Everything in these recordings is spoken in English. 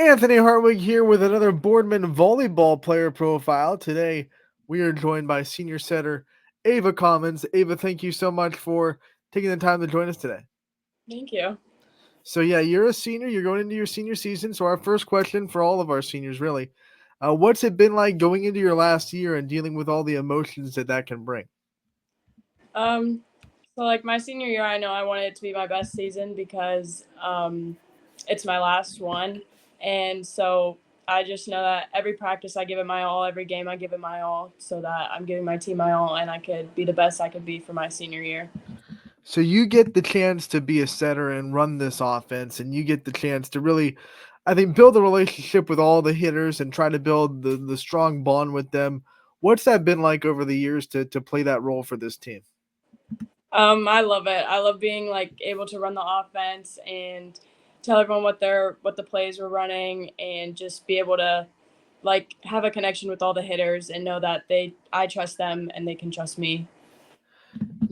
Anthony Hartwig here with another Boardman volleyball player profile. Today, we are joined by senior setter Ava Commons. Ava, thank you so much for taking the time to join us today. Thank you. So, yeah, you're a senior. You're going into your senior season. So, our first question for all of our seniors, really, what's it been like going into your last year and dealing with all the emotions that can bring? Um, so like my senior year, I know I wanted it to be my best season because it's my last one, and so I just know that every practice I give it my all, every game I give it my all, so that I'm giving my team my all, and I could be the best I could be for my senior year. So you get the chance to be a setter and run this offense, and you get the chance to really, I think, build a relationship with all the hitters and try to build the strong bond with them. What's that been like over the years to play that role for this team? I love it. I love being like able to run the offense and tell everyone what the plays we're running, and just be able to like have a connection with all the hitters and know that I trust them and they can trust me.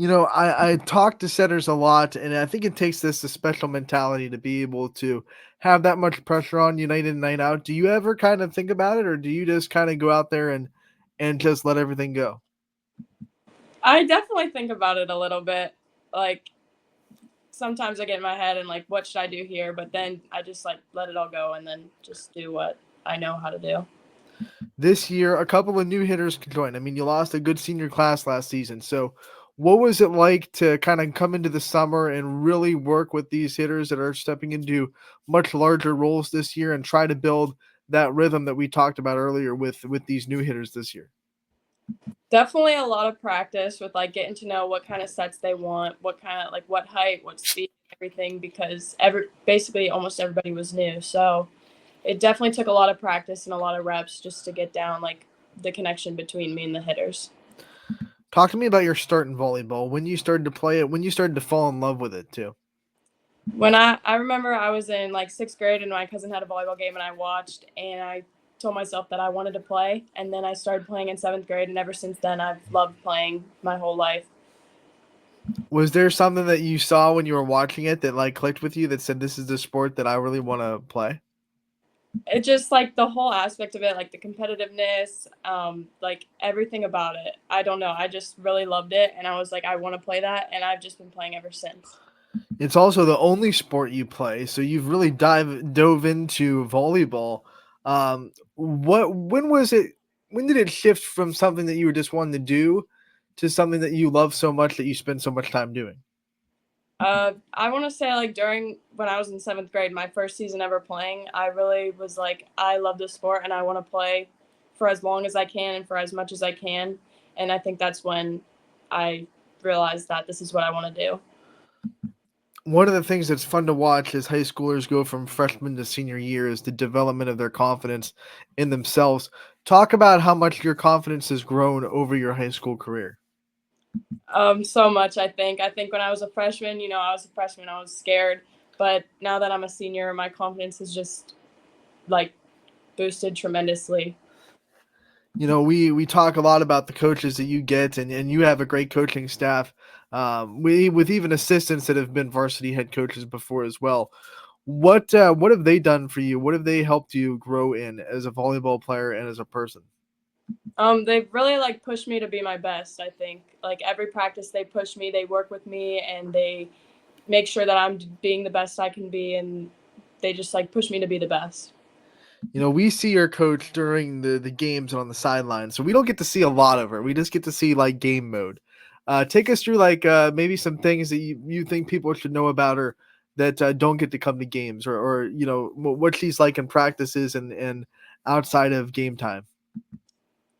I talk to setters a lot, and I think it takes this a special mentality to be able to have that much pressure on you night in, night out. Do you ever kind of think about it, or do you just kind of go out there and just let everything go? I definitely think about it a little bit. Like sometimes I get in my head and like, what should I do here? But then I just like let it all go and then just do what I know how to do. This year, a couple of new hitters could join. I mean, you lost a good senior class last season. So, what was it like to kind of come into the summer and really work with these hitters that are stepping into much larger roles this year and try to build that rhythm that we talked about earlier with these new hitters this year? Definitely a lot of practice with like getting to know what kind of sets they want, what kind of like what height, what speed, everything, because every basically almost everybody was new. So it definitely took a lot of practice and a lot of reps just to get down like the connection between me and the hitters. Talk to me about your start in volleyball. When you started to play it, when you started to fall in love with it too. When I remember I was in like sixth grade and my cousin had a volleyball game and I watched and I told myself that I wanted to play, and then I started playing in seventh grade, and ever since then I've loved playing my whole life. Was there something that you saw when you were watching it that like clicked with you that said this is the sport that I really want to play? It just like the whole aspect of it, like the competitiveness, like everything about it. I don't know. I just really loved it, and I was like, I want to play that, and I've just been playing ever since. It's also the only sport you play, so you've really dove into volleyball. What when was it? When did it shift from something that you were just wanting to do to something that you love so much that you spend so much time doing? I want to say like during when I was in seventh grade, my first season ever playing, I really was like, I love this sport and I want to play for as long as I can and for as much as I can. And I think that's when I realized that this is what I want to do. One of the things that's fun to watch as high schoolers go from freshman to senior year is the development of their confidence in themselves. Talk about how much your confidence has grown over your high school career. So much. I think when I was a freshman, I was a freshman, I was scared, but now that I'm a senior, my confidence is just like boosted tremendously. We talk a lot about the coaches that you get, and you have a great coaching staff. We with even assistants that have been varsity head coaches before as well. What have they done for you? What have they helped you grow in as a volleyball player and as a person? They've really like pushed me to be my best. I think like every practice they push me, they work with me, and they make sure that I'm being the best I can be, and they just like push me to be the best. We see your coach during the games and on the sidelines, so we don't get to see a lot of her. We just get to see like game mode. Take us through like maybe some things that you think people should know about her that don't get to come to games, or what she's like in practices and outside of game time.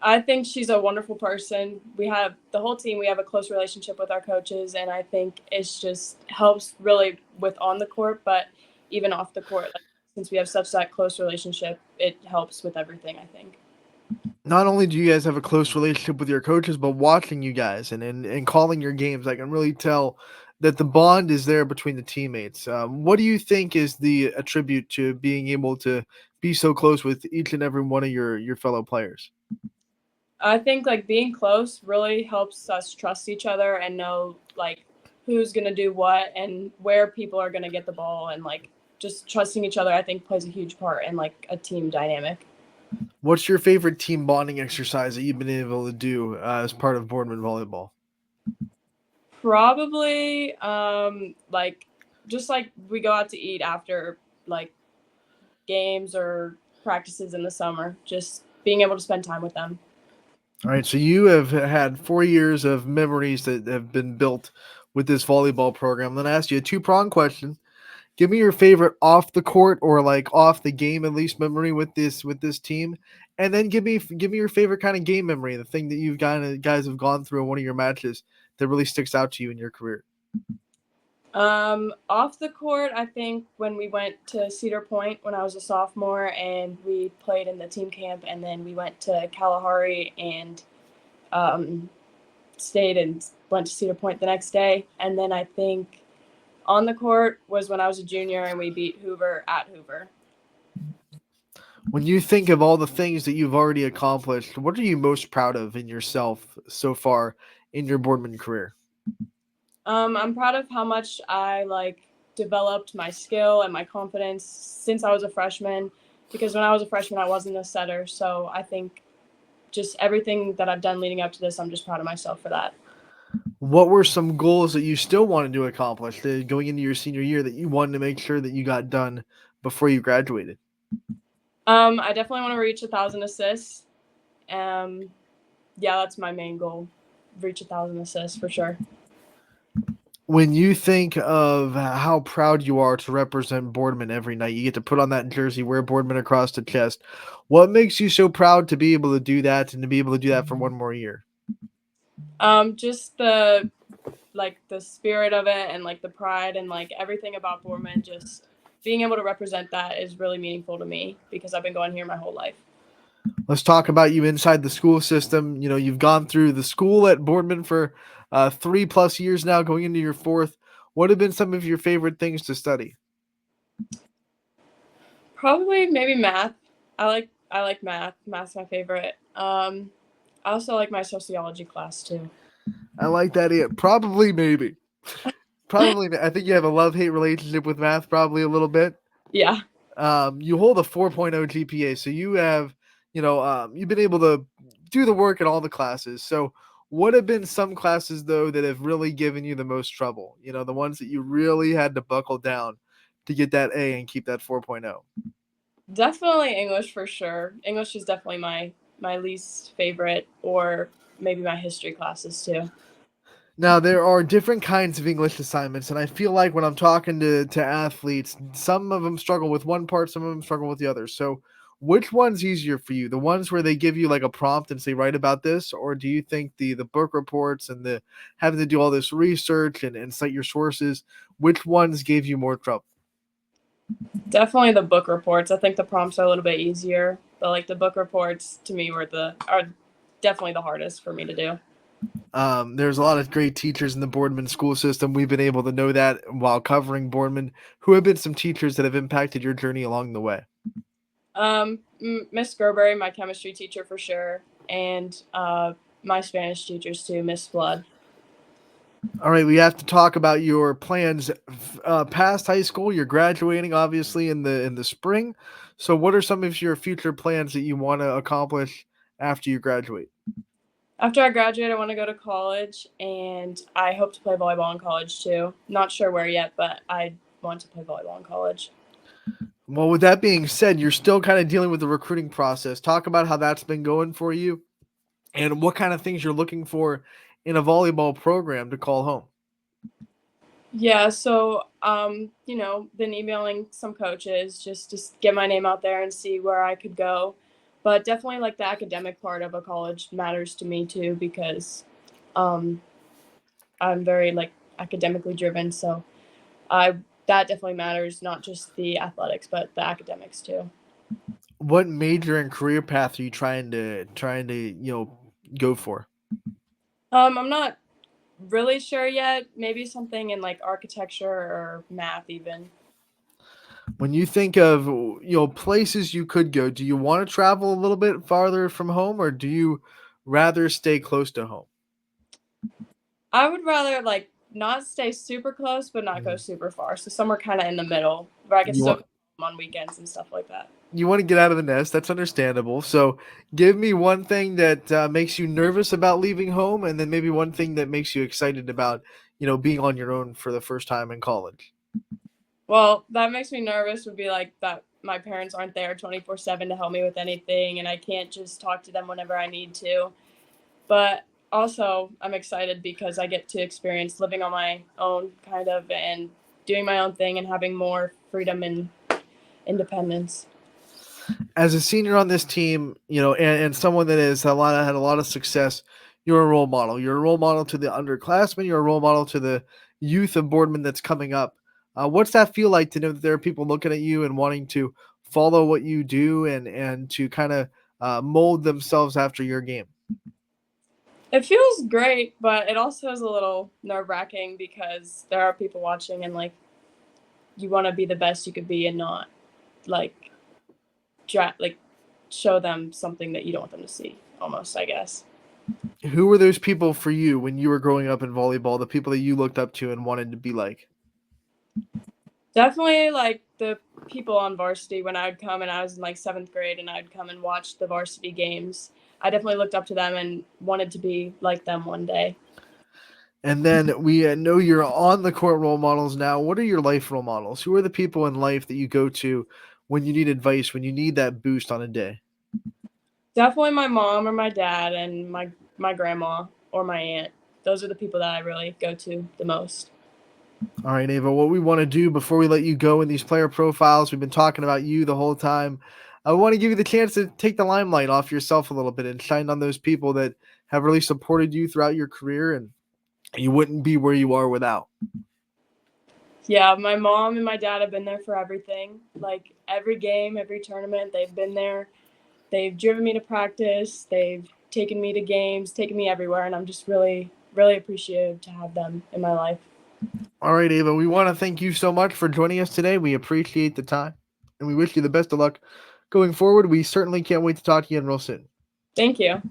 I think she's a wonderful person. We have the whole team. We have a close relationship with our coaches, and I think it's just helps really with on the court, but even off the court. Like, since we have such that close relationship, it helps with everything. I think. Not only do you guys have a close relationship with your coaches, but watching you guys and calling your games, I can really tell that the bond is there between the teammates. What do you think is the attribute to being able to be so close with each and every one of your fellow players? I think like being close really helps us trust each other and know like who's gonna do what and where people are gonna get the ball and like just trusting each other, I think, plays a huge part in like a team dynamic. What's your favorite team bonding exercise that you've been able to do as part of Boardman volleyball? Probably like just like we go out to eat after like games or practices in the summer, just being able to spend time with them. All right, so you have had 4 years of memories that have been built with this volleyball program. I'm going to ask you a two-pronged question. Give me your favorite off the court or like off the game at least memory with this team, and then give me your favorite kind of game memory, the thing that you've guys have gone through in one of your matches that really sticks out to you in your career. Off the court, I think when we went to Cedar Point when I was a sophomore and we played in the team camp, and then we went to Kalahari and um, stayed and went to Cedar Point the next day. And then I think on the court was when I was a junior and we beat Hoover at Hoover. When you think of all the things that you've already accomplished, what are you most proud of in yourself so far in your Boardman career? I'm proud of how much I like developed my skill and my confidence since I was a freshman. Because when I was a freshman, I wasn't a setter. So I think just everything that I've done leading up to this, I'm just proud of myself for that. What were some goals that you still wanted to accomplish going into your senior year that you wanted to make sure that you got done before you graduated? I definitely want to reach 1,000 assists. Um, yeah, that's my main goal. Reach 1,000 assists for sure. When you think of how proud you are to represent Boardman every night, you get to put on that jersey, wear Boardman across the chest. What makes you so proud to be able to do that and to be able to do that for one more year? Just the like the spirit of it and like the pride and like everything about Boardman, just being able to represent that is really meaningful to me because I've been going here my whole life. Let's talk about you inside the school system. You know, you've gone through the school at Boardman for 3+ years now, going into your fourth. What have been some of your favorite things to study? Probably maybe math. I like math. Math's my favorite. I also like my sociology class too. I like that. Probably, maybe. Probably. I think you have a love-hate relationship with math, probably a little bit. Yeah. You hold a 4.0 GPA, so you have, you've been able to do the work in all the classes. So, what have been some classes though that have really given you the most trouble? You know, the ones that you really had to buckle down to get that A and keep that 4.0. Definitely English for sure. English is definitely my least favorite, or maybe my history classes too. Now there are different kinds of English assignments, and I feel like when I'm talking to athletes, some of them struggle with one part, some of them struggle with the other. So, which one's easier for you? The ones where they give you like a prompt and say write about this, or do you think the book reports and the having to do all this research and cite your sources, which ones gave you more trouble? Definitely the book reports. I think the prompts are a little bit easier, but like the book reports to me are definitely the hardest for me to do. There's a lot of great teachers in the Boardman school system. We've been able to know that while covering Boardman. Who have been some teachers that have impacted your journey along the way? Miss Gerberry, my chemistry teacher for sure, and my Spanish teachers too, Miss Flood. All right, we have to talk about your plans past high school. You're graduating, obviously, in the spring. So, what are some of your future plans that you want to accomplish after you graduate? After I graduate, I want to go to college, and I hope to play volleyball in college too. Not sure where yet, but I want to play volleyball in college. Well, with that being said, you're still kind of dealing with the recruiting process. Talk about how that's been going for you and what kind of things you're looking for in a volleyball program to call home. Yeah, so been emailing some coaches just to get my name out there and see where I could go. But definitely like the academic part of a college matters to me too because um I'm very like academically driven, so I that definitely matters, not just the athletics, but the academics too. What major and career path are you trying to go for? I'm not really sure yet. Maybe something in like architecture or math even. When you think of places you could go, do you want to travel a little bit farther from home, or do you rather stay close to home? I would rather like not stay super close but not go Mhm. super far. So somewhere kind of in the middle where I can You still want come home on weekends and stuff like that. you want to get out of the nest. That's understandable. So, give me one thing that makes you nervous about leaving home, and then maybe one thing that makes you excited about, being on your own for the first time in college. Well, that makes me nervous would be like that my parents aren't there 24/7 to help me with anything and I can't just talk to them whenever I need to. But also, I'm excited because I get to experience living on my own kind of and doing my own thing and having more freedom and independence. As a senior on this team, and someone that has had a lot of success, you're a role model. You're a role model to the underclassmen. You're a role model to the youth of Boardman that's coming up. What's that feel like to know that there are people looking at you and wanting to follow what you do and to kind of mold themselves after your game? It feels great, but it also is a little nerve wracking because there are people watching and like you want to be the best you could be and not like like show them something that you don't want them to see almost, I guess. Who were those people for you when you were growing up in volleyball? The people that you looked up to and wanted to be like? Definitely like the people on varsity when I would come and I was in like 7th grade and I'd come and watch the varsity games. I definitely looked up to them and wanted to be like them one day. And then we know you're on the court role models now. What are your life role models? Who are the people in life that you go to when you need advice, when you need that boost on a day? Definitely my mom or my dad and my grandma or my aunt. Those are the people that I really go to the most. All right, Ava, what we want to do before we let you go in these player profiles, we've been talking about you the whole time. I want to give you the chance to take the limelight off yourself a little bit and shine on those people that have really supported you throughout your career and you wouldn't be where you are without. Yeah, my mom and my dad have been there for everything. Like every game, every tournament, they've been there. They've driven me to practice. They've taken me to games, taken me everywhere, and I'm just really, really appreciative to have them in my life. All right, Ava, we want to thank you so much for joining us today. We appreciate the time and we wish you the best of luck going forward. We certainly can't wait to talk to you again real soon. Thank you.